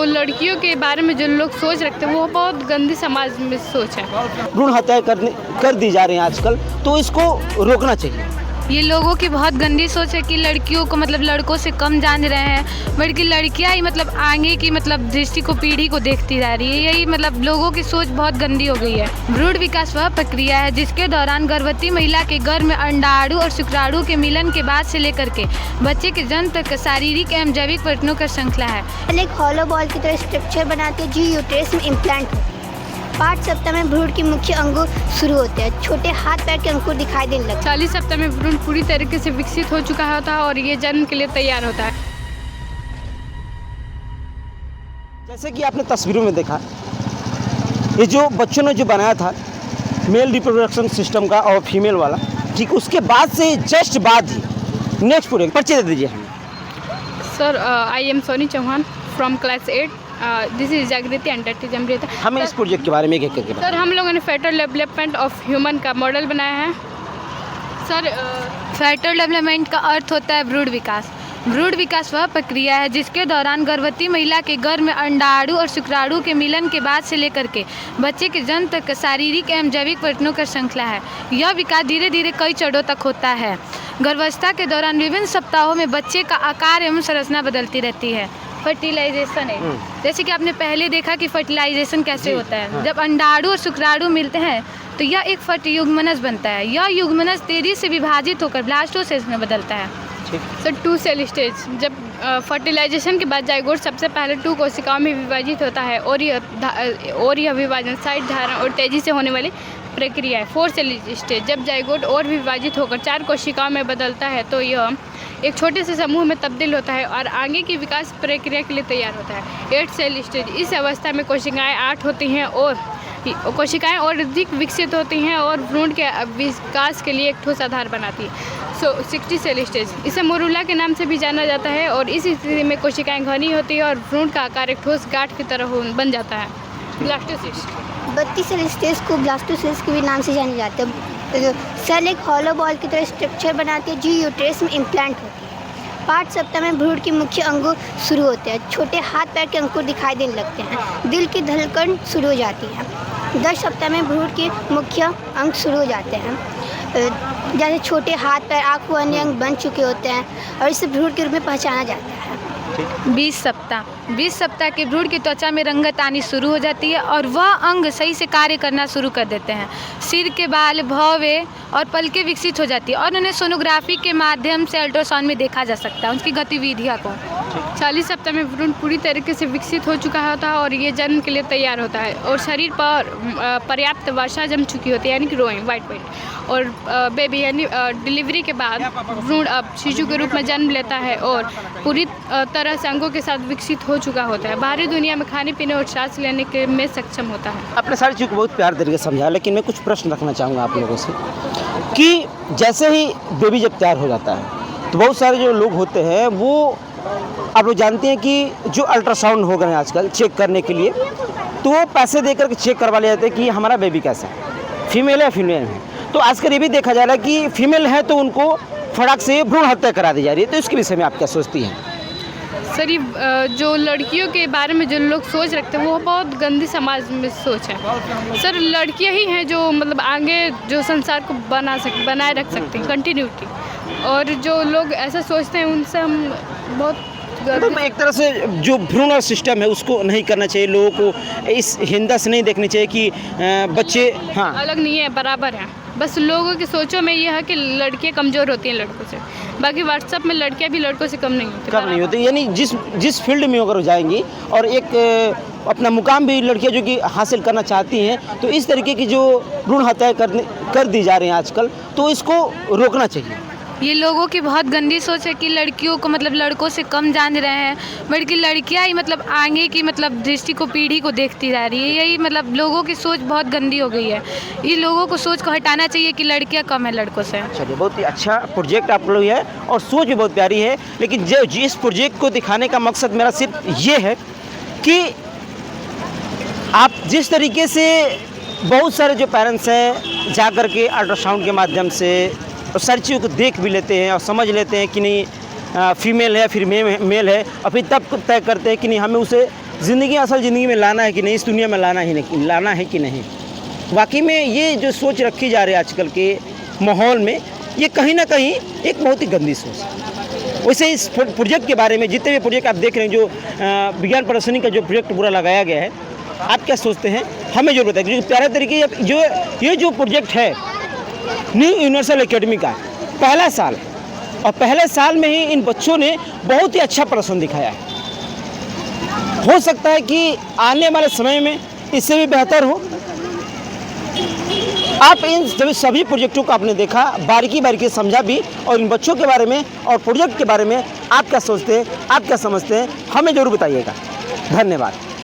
लड़कियों के बारे में जो लोग सोच रखते हैं वो बहुत गंदी समाज में सोच है। भ्रूण हत्या कर दी जा रही है आजकल, तो इसको रोकना चाहिए। ये लोगों की बहुत गंदी सोच है कि लड़कियों को मतलब लड़कों से कम जान रहे हैं, बल्कि लड़कियां ही मतलब आगे की मतलब दृष्टि को पीढ़ी को देखती जा रही है। यही मतलब लोगों की सोच बहुत गंदी हो गई है। भ्रूण विकास वह प्रक्रिया है जिसके दौरान गर्भवती महिला के गर्भ में अंडाणु और शुक्राणु के मिलन के बाद से लेकर के बच्चे के जन्म तक शारीरिक एवं जैविक परिवर्तनों का श्रृंखला है। एक हॉलो बॉल की तरह स्ट्रक्चर बनाती है जो यूट्रस में इम्प्लांट होती है। 5 सप्ताह में भ्रूण के मुख्य अंगों शुरू होते हैं। छोटे हाथ पैर के अंकुर दिखाई देने लगते हैं। 40 सप्ताह में भ्रूण पूरी तरीके से विकसित हो चुका होता है और ये जन्म के लिए तैयार होता है। जैसे कि आपने तस्वीरों में देखा, ये जो बच्चों ने जो बनाया था मेल रिप्रोडक्शन सिस्टम का और फीमेल वाला, ठीक उसके बाद से जस्ट बाद ही नेक्स्ट प्रोजेक्ट परिचय दे दीजिए हमें। Sir I am Soni Chauhan from class 8। This is Jagriti entertainment. हमें इस प्रोजेक्ट के बारे में एक एक सर हम लोगों ने फेटल डेवलपमेंट ऑफ ह्यूमन का मॉडल बनाया है। सर फेटल डेवलपमेंट का अर्थ होता है भ्रूण विकास। भ्रूण विकास वह प्रक्रिया है जिसके दौरान गर्भवती महिला के गर्भ में अंडाणु और शुक्राणु के मिलन के बाद से लेकर के बच्चे के जन्म तक शारीरिक एवं जैविक परिवर्तनों का श्रृंखला है। यह विकास धीरे धीरे कई चरणों तक होता है। गर्भावस्था के दौरान विभिन्न सप्ताहों में बच्चे का आकार एवं संरचना बदलती रहती है। फर्टिलाइजेशन है, जैसे कि आपने पहले देखा कि फर्टिलाइजेशन कैसे होता है। जब अंडाणु और शुक्राणु मिलते हैं तो यह एक युग्मनज बनता है। यह युग्मनज तेजी से विभाजित होकर ब्लास्टोसिस्ट में बदलता है। सर 2 सेल स्टेज, जब फर्टिलाइजेशन के बाद जाइगोट सबसे पहले 2 कोशिकाओं में विभाजित होता है और यह विभाजन साइड धारण और तेजी से होने वाली प्रक्रिया है। 4 सेल स्टेज, जब जाइगोट और विभाजित होकर 4 कोशिकाओं में बदलता है तो यह एक छोटे से समूह में तब्दील होता है और आगे की विकास प्रक्रिया के लिए तैयार होता है। 8 सेल स्टेज, इस अवस्था में कोशिकाएं 8 होती हैं और कोशिकाएं और अधिक विकसित होती हैं और भ्रूण के विकास के लिए एक ठोस आधार बनाती है। 60 सेल स्टेज, इसे मोरुला के नाम से भी जाना जाता है और इस स्थिति में कोशिकाएं घनी होती है और भ्रूण का आकार एक ठोस गांठ की तरह बन जाता है। ब्लास्टोसिस्ट, 32 सेल स्टेज को ब्लास्टोसिस्ट के भी नाम से जाने जाते हैं। सेल एक हॉलो बॉल की तरह स्ट्रक्चर बनाती है जो यूट्रस में इम्प्लांट होती है। 5 सप्ताह में भ्रूण के मुख्य अंगों शुरू होते हैं। छोटे हाथ पैर के अंकुर दिखाई देने लगते हैं। दिल की धड़कन शुरू हो जाती है। 10 सप्ताह में भ्रूण के मुख्य अंग शुरू हो जाते हैं, जैसे छोटे हाथ पैर, आँख व अन्य अंग बन चुके होते हैं और इसे भ्रूण के रूप में पहचाना जाता है। 20 सप्ताह के भ्रूण की त्वचा में रंगत आनी शुरू हो जाती है और वह अंग सही से कार्य करना शुरू कर देते हैं। सिर के बाल, भौवें और पलकें विकसित हो जाती है और उन्हें सोनोग्राफी के माध्यम से अल्ट्रासाउंड में देखा जा सकता है उनकी गतिविधियों को। 40 सप्ताह में भ्रूण पूरी तरीके से विकसित हो चुका होता है और ये जन्म के लिए तैयार होता है और शरीर पर पर्याप्त वसा जम चुकी होती है, यानी कि ग्रोइंग वाइट वेट, और बेबी यानी डिलीवरी के बाद भ्रूण अब शिशु के रूप में जन्म लेता है और पूरी तरह से अंगों के साथ विकसित हो चुका होता है। बाहरी दुनिया में खाने पीने और सांस लेने के में सक्षम होता है। आपने सारी चीज़ को बहुत प्यार तरीके से समझा, लेकिन मैं कुछ प्रश्न रखना चाहूँगा आप लोगों से कि जैसे ही बेबी जब तैयार हो जाता है तो बहुत सारे जो लोग होते हैं वो आप लोग जानते हैं कि जो अल्ट्रासाउंड हो गए हैं आजकल चेक करने के लिए, तो वो पैसे देकर के चेक करवा ले जाते हैं कि हमारा बेबी कैसा है, फीमेल है फीमेल है। तो आजकल ये भी देखा जा रहा है कि फीमेल है तो उनको फटाक से भ्रूण हत्या करा दी जा रही है। तो इसके विषय में आप क्या सोचती हैं? सर ये जो लड़कियों के बारे में जो लोग सोच रखते हैं वो बहुत गंदी समाज में सोच है। सर लड़कियां ही हैं जो मतलब आगे जो संसार को बनाए रख सकती हैं, कंटिन्यूटी, और जो लोग ऐसा सोचते हैं उनसे हम बहुत तो एक तरह से जो भ्रूण सिस्टम है उसको नहीं करना चाहिए। लोगों को इस हिंदा से नहीं देखनी चाहिए कि बच्चे अलग नहीं है, बराबर हैं। बस लोगों की सोचों में यह है कि लड़कियां कमज़ोर होती हैं लड़कों से, बाकी व्हाट्सएप में लड़कियां भी लड़कों से कम नहीं होती। यानी जिस फील्ड में अगर जाएंगी और एक अपना मुकाम भी लड़कियां जो कि हासिल करना चाहती हैं, तो इस तरीके की जो भ्रूण हत्या कर दी जा रही है आजकल, तो इसको रोकना चाहिए। ये लोगों की बहुत गंदी सोच है कि लड़कियों को मतलब लड़कों से कम जान रहे हैं, बल्कि लड़कियां ही मतलब आगे की मतलब दृष्टि को पीढ़ी को देखती जा रही है। यही मतलब लोगों की सोच बहुत गंदी हो गई है। ये लोगों को सोच को हटाना चाहिए कि लड़कियां कम है लड़कों से। चलिए, बहुत ही अच्छा प्रोजेक्ट आप लोग है और सोच भी बहुत प्यारी है, लेकिन जो इस प्रोजेक्ट को दिखाने का मकसद मेरा सिर्फ ये है कि आप जिस तरीके से बहुत सारे जो पेरेंट्स हैं जा कर के अल्ट्रासाउंड के माध्यम से और सारी चीज़ों को देख भी लेते हैं और समझ लेते हैं कि नहीं फीमेल है फिर मेल है, और फिर तब तय करते हैं कि नहीं हमें उसे ज़िंदगी असल ज़िंदगी में लाना है कि नहीं, इस दुनिया में लाना है कि नहीं। वाकई में ये जो सोच रखी जा रही है आजकल के माहौल में, ये कहीं ना कहीं एक बहुत ही गंदी सोच है। वैसे इस प्रोजेक्ट के बारे में, जितने भी प्रोजेक्ट आप देख रहे हैं, जो विज्ञान प्रदर्शनी का जो प्रोजेक्ट पूरा लगाया गया है, आप क्या सोचते हैं, हमें जरूर बताइए। जो प्यारे तरीके जो ये जो प्रोजेक्ट है न्यू यूनिवर्सल एकेडमी का पहला साल, और पहले साल में ही इन बच्चों ने बहुत ही अच्छा प्रदर्शन दिखाया है। हो सकता है कि आने वाले समय में इससे भी बेहतर हो। आप इन सभी प्रोजेक्टों को आपने देखा, बारीकी बारीकी समझा भी, और इन बच्चों के बारे में और प्रोजेक्ट के बारे में आप क्या सोचते हैं, आप क्या समझते हैं, हमें ज़रूर बताइएगा। धन्यवाद।